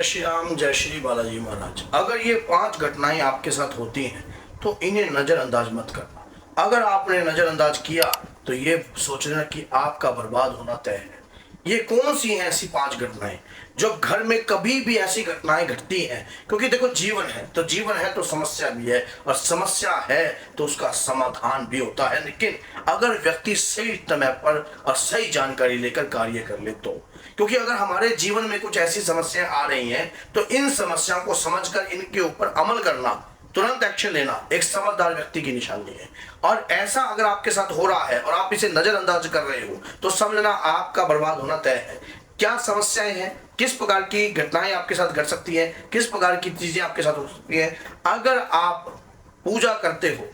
जय श्री राम, जय श्री बालाजी महाराज। अगर ये 5 घटनाएं आपके साथ होती हैं तो इन्हें नज़रअंदाज मत करना। अगर आपने नज़रअंदाज किया तो ये सोच लेना कि आपका बर्बाद होना तय है। ये कौन सी हैं ऐसी 5 घटनाएं जो घर में कभी भी ऐसी घटनाएं घटती हैं? क्योंकि देखो, जीवन है तो समस्या भी है, और समस्या है तो उसका समाधान भी होता है। लेकिन अगर व्यक्ति सही समय पर और सही जानकारी लेकर कार्य कर ले तो। क्योंकि अगर हमारे जीवन में कुछ ऐसी समस्याएं आ रही हैं तो इन समस्याओं को समझकर इनके ऊपर अमल करना, तुरंत एक्शन लेना एक समझदार व्यक्ति की निशानी है। और ऐसा अगर आपके साथ हो रहा है और आप इसे नजरअंदाज कर रहे हो तो समझना आपका बर्बाद होना तय है। क्या समस्याएं हैं, किस प्रकार की घटनाएं आपके साथ घट सकती हैं, किस प्रकार की चीजें आपके साथ हो सकती हैं? अगर आप पूजा करते हो,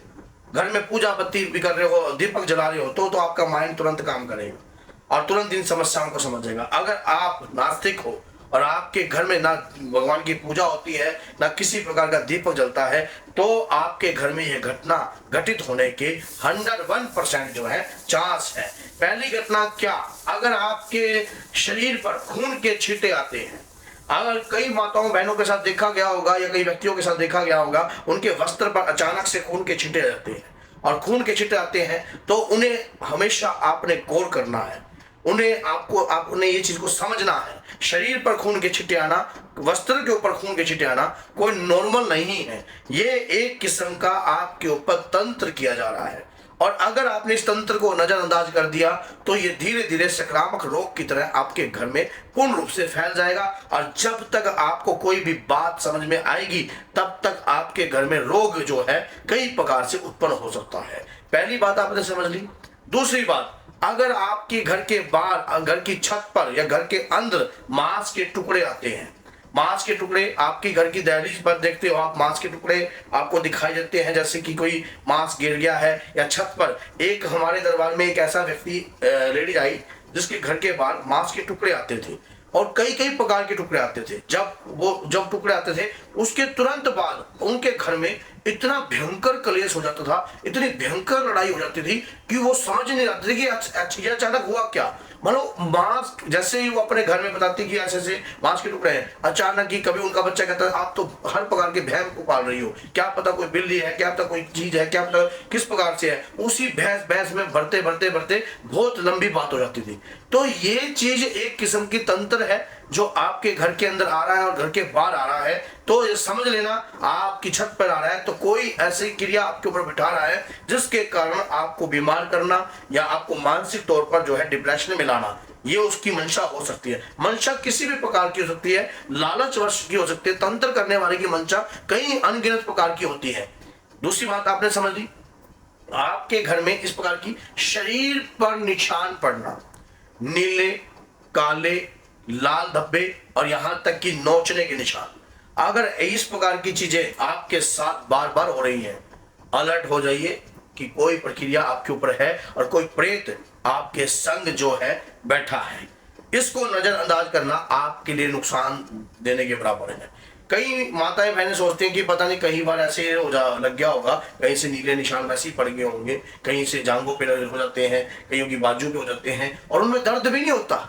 घर में पूजा बत्ती भी कर रहे हो, दीपक जला रहे हो, तो आपका माइंड तुरंत काम करेगा और तुरंत इन समस्याओं को समझेगा। अगर आप नास्तिक हो और आपके घर में ना भगवान की पूजा होती है, ना किसी प्रकार का दीपक जलता है, तो आपके घर में यह घटना घटित होने के 101% जो है चांस है। पहली घटना क्या? अगर आपके शरीर पर खून के छींटे आते हैं, अगर कई माताओं बहनों के साथ देखा गया होगा या कई व्यक्तियों के साथ देखा गया होगा, उनके वस्त्र पर अचानक से खून के छींटे आते हैं, और खून के छींटे आते हैं तो उन्हें हमेशा आपने गौर करना है। उन्हें ये चीज को समझना है। शरीर पर खून के छींटे आना, वस्त्र के ऊपर खून के छींटे आना कोई नॉर्मल नहीं है। ये एक किस्म का आपके ऊपर तंत्र किया जा रहा है, और अगर आपने इस तंत्र को नजरअंदाज कर दिया तो ये धीरे धीरे संक्रामक रोग की तरह आपके घर में पूर्ण रूप से फैल जाएगा। और जब तक आपको कोई भी बात समझ में आएगी तब तक आपके घर में रोग जो है कई प्रकार से उत्पन्न हो सकता है। पहली बात आपने समझ ली। दूसरी बात, अगर आपके घर के बाहर, घर की छत पर या घर के अंदर मांस के टुकड़े आते हैं, मांस के टुकड़े आपके घर की दहलीज पर देखते हो आप, मांस के टुकड़े आपको दिखाई देते हैं, जैसे कि कोई मांस गिर गया है या छत पर। एक हमारे दरबार में एक ऐसा व्यक्ति, लेडी आई जिसके घर के बाहर मांस के टुकड़े आते थे, और कई कई प्रकार के टुकड़े आते थे। जब टुकड़े आते थे उसके तुरंत बाद उनके घर में इतना भयंकर कलेश हो जाता था, इतनी भयंकर लड़ाई हो जाती थी कि वो समझ नहीं आते थे कि ये अचानक हुआ क्या। मतलब मांस, जैसे ही वो अपने घर में बताती कि ऐसे ऐसे मांस के टुकड़े हैं, अचानक ही कभी उनका बच्चा कहता है आप तो हर प्रकार के भैंस को पाल रही हो, क्या पता कोई बिल्ली है, क्या पता कोई चीज है, क्या पता किस प्रकार से है। उसी भैंस में भरते भरते भरते बहुत लंबी बात हो जाती थी। तो ये चीज एक किस्म की तंत्र है जो आपके घर के अंदर आ रहा है और घर के बाहर आ रहा है। तो ये समझ लेना, आपकी छत पर आ रहा है तो कोई ऐसी क्रिया आपके ऊपर बिठा रहा है जिसके कारण आपको बीमार करना या आपको मानसिक तौर पर जो है डिप्रेशन में लाना, ये उसकी मंशा हो सकती है। मंशा किसी भी प्रकार की हो सकती है, लालच वश की हो सकती है, तंत्र करने वाले की मंशा कई अनगिनत प्रकार की होती है। दूसरी बात आपने समझ ली, आपके घर में इस प्रकार की शरीर पर निशान पड़ना, नीले, काले, लाल धब्बे और यहां तक कि नोचने के निशान, अगर इस प्रकार की चीजें आपके साथ बार बार हो रही हैं, अलर्ट हो जाइए कि कोई प्रक्रिया आपके ऊपर है और कोई प्रेत आपके संग जो है बैठा है। इसको नजरअंदाज करना आपके लिए नुकसान देने के बराबर है। कई माताएं बहनें सोचती हैं कि पता नहीं कई बार ऐसे लग गया होगा, कहीं से नीले निशान वैसे ही पड़ गए होंगे, कहीं से जांघों पे हो जाते हैं, कहीं की बाजू पे हो जाते हैं, और उनमें दर्द भी नहीं होता,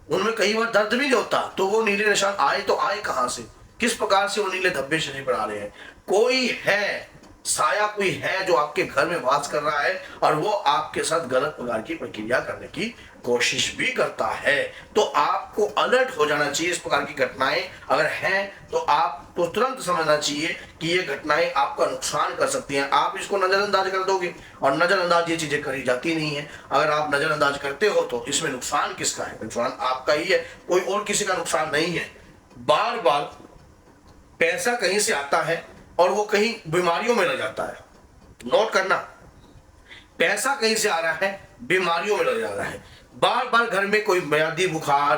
उनमें कई बार दर्द भी नहीं होता। तो वो नीले निशान आए तो आए कहां से, किस प्रकार से वो नीले धब्बे शरीर पर आ रहे हैं? कोई है, साया कोई है जो आपके घर में वास कर रहा है और वो आपके साथ गलत प्रकार की प्रक्रिया करने की कोशिश भी करता है। तो आपको अलर्ट हो जाना चाहिए। इस प्रकार की घटनाएं अगर हैं तो आपको तुरंत समझना चाहिए कि ये घटनाएं आपका नुकसान कर सकती हैं। आप इसको नजरअंदाज कर दोगे, और नजरअंदाज ये चीजें करी जाती नहीं है। अगर आप नजरअंदाज करते हो तो इसमें नुकसान किसका है? नुकसान आपका ही है, कोई और किसी का नुकसान नहीं है। बार बार पैसा कहीं से आता है और वो कहीं बीमारियों में लग जाता है। नोट करना, पैसा कहीं से आ रहा है, बीमारियों में लग जा रहा है। बार बार घर में कोई म्यादी बुखार,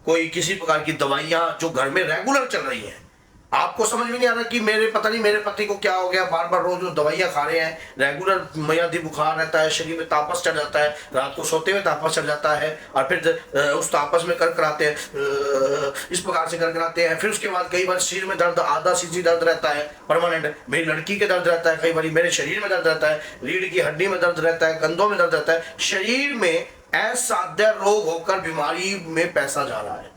कोई किसी प्रकार की दवाइयां जो घर में रेगुलर चल रही हैं, आपको समझ में नहीं आ रहा कि पता नहीं मेरे पति को क्या हो गया, बार बार रोज दवाइयां खा रहे हैं, रेगुलर म्यादी बुखार रहता है, शरीर में तापस चढ़ जाता है, रात को सोते हुए तापस चढ़ जाता है, और फिर उस तापस में कर कराते हैं, इस प्रकार से कर कराते हैं। फिर उसके बाद कई बार शरीर में दर्द, आधा सीजी दर्द रहता है परमानेंट, मेरी लड़की के दर्द रहता है, कई बार मेरे शरीर में दर्द रहता है, रीढ़ की हड्डी में दर्द रहता है, कंधों में दर्द रहता है। शरीर में असाध्य रोग होकर बीमारी में पैसा जा रहा है।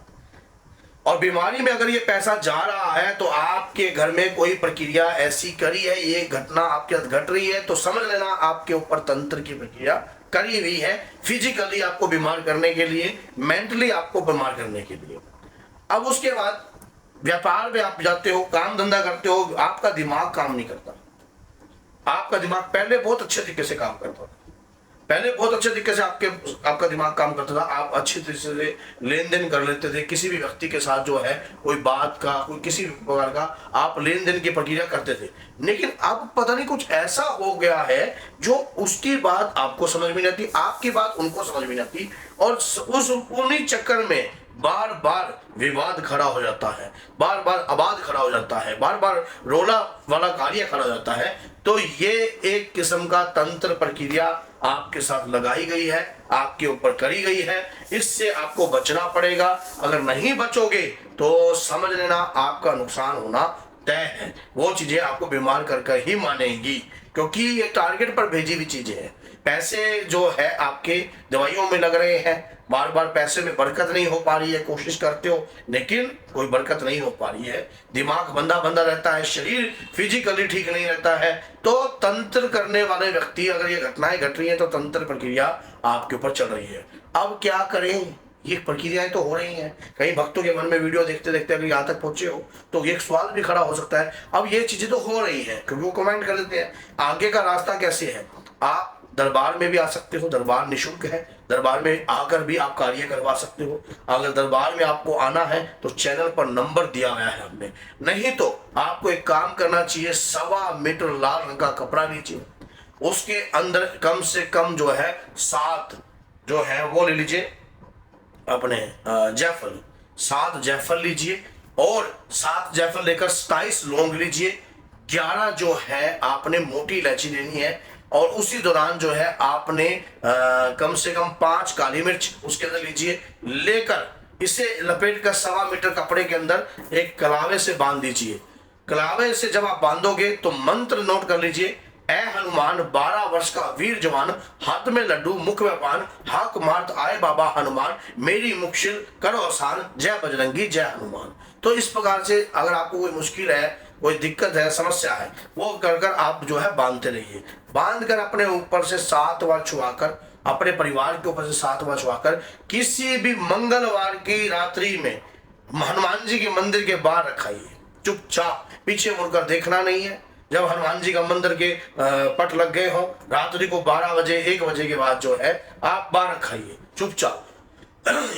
और बीमारी में अगर ये पैसा जा रहा है तो आपके घर में कोई प्रक्रिया ऐसी करी है, ये घटना आपके साथ घट रही है, तो समझ लेना आपके ऊपर तंत्र की प्रक्रिया करी हुई है, फिजिकली आपको बीमार करने के लिए, मेंटली आपको बीमार करने के लिए। अब उसके बाद व्यापार में आप जाते हो, काम धंधा करते हो, आपका दिमाग काम नहीं करता। आपका दिमाग पहले बहुत अच्छे तरीके से काम करता था, पहले बहुत अच्छे तरीके से आपका दिमाग काम करता था। आप अच्छी तरीके से लेन देन कर लेते थे, किसी भी व्यक्ति के साथ जो है कोई बात का, कोई किसी भी प्रकार का आप लेन देन की प्रक्रिया करते थे। लेकिन अब पता नहीं कुछ ऐसा हो गया है जो उसकी बात आपको समझ में नहीं आती, आपकी बात उनको समझ में नहीं आती, और उस उन्हीं चक्कर में बार बार विवाद खड़ा हो जाता है, बार बार आवाज खड़ा हो जाता है, बार बार रोला वाला कार्य खड़ा हो जाता है। तो ये एक किस्म का तंत्र प्रक्रिया आपके साथ लगाई गई है, आपके ऊपर करी गई है, इससे आपको बचना पड़ेगा। अगर नहीं बचोगे तो समझ लेना आपका नुकसान होना तय है। वो चीजें आपको बीमार कर ही मानेगी, क्योंकि ये टारगेट पर भेजी हुई चीजें हैं। पैसे जो है आपके दवाइयों में लग रहे हैं, बार बार पैसे में बरकत नहीं हो पा रही है, कोशिश करते हो लेकिन कोई बरकत नहीं हो पा रही है, दिमाग बंदा बंदा रहता है, शरीर फिजिकली ठीक नहीं रहता है। तो तंत्र करने वाले व्यक्ति, अगर ये घटनाएं घट रही हैं तो तंत्र प्रक्रिया आपके ऊपर चल रही है। अब क्या करें, ये प्रक्रियाएं तो हो रही हैं। कई भक्तों के मन में वीडियो देखते देखते अगर यहाँ तक पहुंचे हो तो एक सवाल भी खड़ा हो सकता है, अब ये चीजें तो हो रही हैं, क्योंकि वो कमेंट कर देते हैं आगे का रास्ता कैसे है। आप दरबार में भी आ सकते हो, दरबार निःशुल्क है, दरबार में आकर भी आप कार्य करवा सकते हो। अगर दरबार में आपको आना है तो चैनल पर नंबर दिया गया है हमने, नहीं तो आपको एक काम करना चाहिए, 1.25 मीटर लाल रंग का कपड़ा लीजिए, उसके अंदर कम से कम जो है 7 जो है वो ले लीजिए अपने जायफल, 7 जायफल लीजिए, और 7 जायफल लेकर 27 लौंग लीजिए, 11 जो है आपने मोटी इलायची लेनी है, और उसी दौरान जो है आपने कम से कम 5 काली मिर्च उसके अंदर लीजिए, लेकर इसे लपेट कर 1.25 मीटर कपड़े के अंदर एक कलावे से बांध दीजिए। कलावे से जब आप बांधोगे तो मंत्र नोट कर लीजिए, ऐ हनुमान 12 वर्ष का वीर जवान, हाथ में लड्डू मुख में पान, हाक मार्त आए बाबा हनुमान, मेरी मुश्किल करो आसान, जय बजरंगी जय हनुमान। तो इस प्रकार से अगर आपको कोई मुश्किल है, कोई दिक्कत है, समस्या है, वो कर आप जो है बांधते रहिए। बांध कर अपने ऊपर से 7 बार छुआकर, अपने परिवार के ऊपर से 7 बार छुआकर, किसी भी मंगलवार की रात्रि में हनुमान जी के मंदिर के बाहर रखाइए। चुपचाप, पीछे मुड़कर देखना नहीं है। जब हनुमान जी का मंदिर के पट लग गए हो, रात्रि को 12 बजे 1 बजे के बाद जो है आप बाहर रखाइए चुपचाप।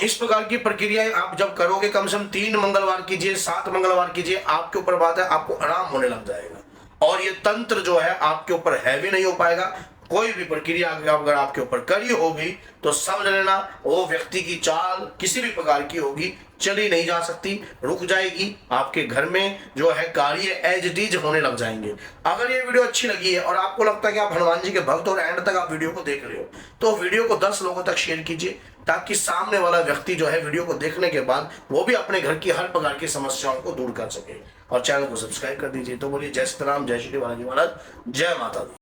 इस प्रकार की प्रक्रियाएं आप जब करोगे, कम से कम 3 मंगलवार कीजिए, 7 मंगलवार कीजिए, आपके ऊपर बात है, आपको आराम होने लग जाएगा। और ये तंत्र जो है आपके ऊपर हैवी नहीं हो पाएगा। कोई भी प्रक्रिया अगर आपके ऊपर करी होगी तो समझ लेना वो व्यक्ति की चाल किसी भी प्रकार की होगी, चली नहीं जा सकती, रुक जाएगी। आपके घर में जो है कार्य एज इट इज होने लग जाएंगे। अगर ये वीडियो अच्छी लगी है और आपको लगता है कि आप हनुमान जी के भक्त और एंड तक आप वीडियो को देख रहे हो, तो वीडियो को 10 लोगों तक शेयर कीजिए, ताकि सामने वाला व्यक्ति जो है वीडियो को देखने के बाद वो भी अपने घर की हर प्रकार की समस्याओं को दूर कर सके। और चैनल को सब्सक्राइब कर दीजिए। तो बोलिए जय सीता राम, जय श्री बालाजी महाराज, जय माता दी।